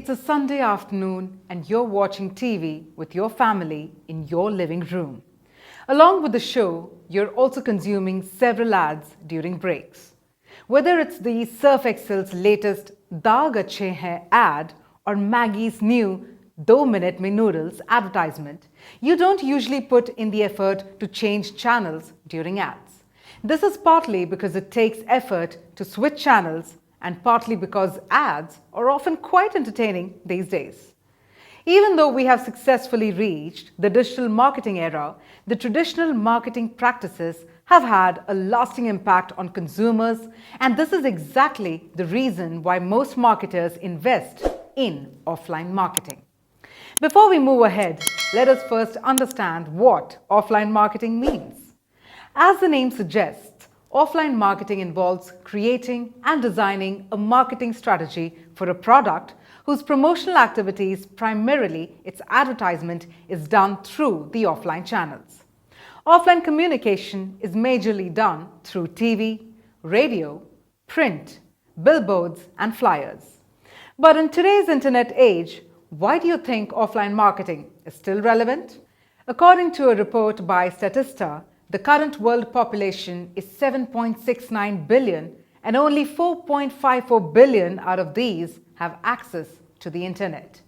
It's a Sunday afternoon and you're watching TV with your family in your living room. Along with the show, you're also consuming several ads during breaks. Whether it's the Surf Excel's latest Daag Achhe Hain ad or Maggie's new 2 minute mein noodles advertisement, you don't usually put in the effort to change channels during ads. This is partly because it takes effort to switch channels and partly because ads are often quite entertaining these days. Even though we have successfully reached the digital marketing era, the traditional marketing practices have had a lasting impact on consumers, and this is exactly the reason why most marketers invest in offline marketing. Before we move ahead, let us first understand what offline marketing means. As the name suggests, offline marketing involves creating and designing a marketing strategy for a product whose promotional activities, primarily its advertisement, is done through the offline channels. Offline communication is majorly done through TV, radio, print, billboards, and flyers. But in today's internet age, why do you think offline marketing is still relevant? According to a report by Statista, the current world population is 7.69 billion and only 4.54 billion out of these have access to the internet.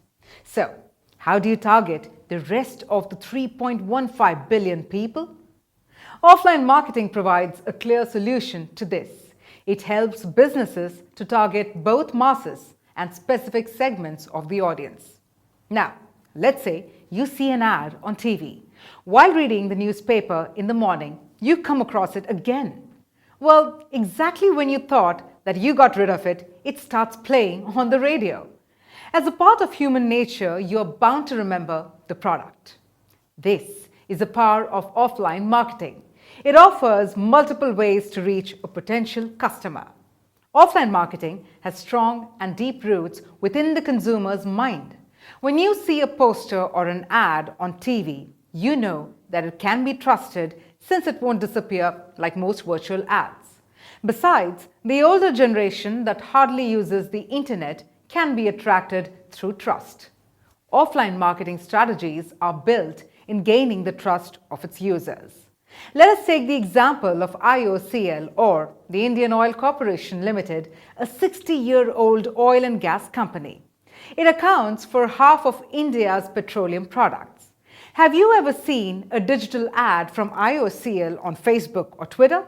So, how do you target the rest of the 3.15 billion people? Offline marketing provides a clear solution to this. It helps businesses to target both masses and specific segments of the audience. Now, let's say you see an ad on TV. While reading the newspaper in the morning, you come across it again. Well, exactly when you thought that you got rid of it, it starts playing on the radio. As a part of human nature, you are bound to remember the product. This is the power of offline marketing. It offers multiple ways to reach a potential customer. Offline marketing has strong and deep roots within the consumer's mind. When you see a poster or an ad on TV, you know that it can be trusted since it won't disappear like most virtual ads. Besides, the older generation that hardly uses the internet can be attracted through trust. Offline marketing strategies are built in gaining the trust of its users. Let us take the example of IOCL, or the Indian Oil Corporation Limited, a 60-year-old oil and gas company. It accounts for half of India's petroleum products. Have you ever seen a digital ad from IOCL on Facebook or Twitter?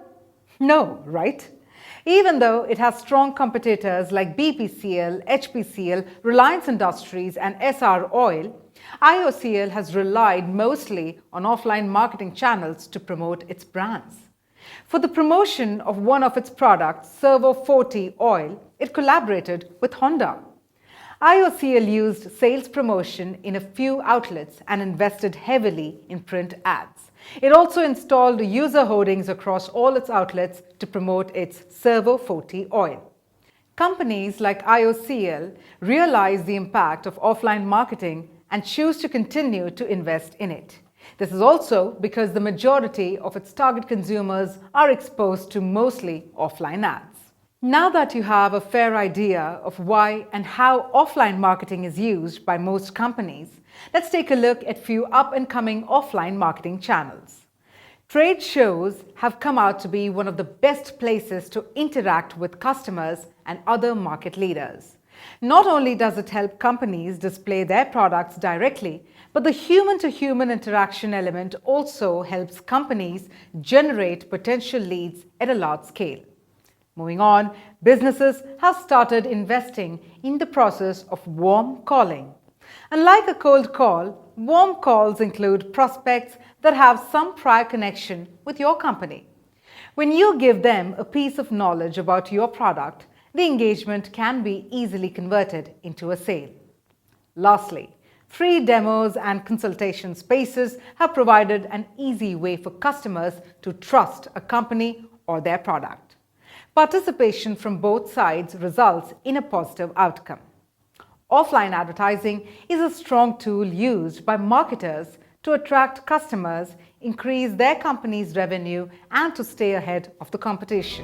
No, right? Even though it has strong competitors like BPCL, HPCL, Reliance Industries, and SR Oil, IOCL has relied mostly on offline marketing channels to promote its brands. For the promotion of one of its products, Servo 40 Oil, it collaborated with Honda. IOCL used sales promotion in a few outlets and invested heavily in print ads. It also installed user hoardings across all its outlets to promote its Servo 40 oil. Companies like IOCL realize the impact of offline marketing and choose to continue to invest in it. This is also because the majority of its target consumers are exposed to mostly offline ads. Now that you have a fair idea of why and how offline marketing is used by most companies, let's take a look at a few up-and-coming offline marketing channels. Trade shows have come out to be one of the best places to interact with customers and other market leaders. Not only does it help companies display their products directly, but the human-to-human interaction element also helps companies generate potential leads at a large scale. Moving on, businesses have started investing in the process of warm calling. Unlike a cold call, warm calls include prospects that have some prior connection with your company. When you give them a piece of knowledge about your product, the engagement can be easily converted into a sale. Lastly, free demos and consultation spaces have provided an easy way for customers to trust a company or their product. Participation from both sides results in a positive outcome. Offline advertising is a strong tool used by marketers to attract customers, increase their company's revenue, and to stay ahead of the competition.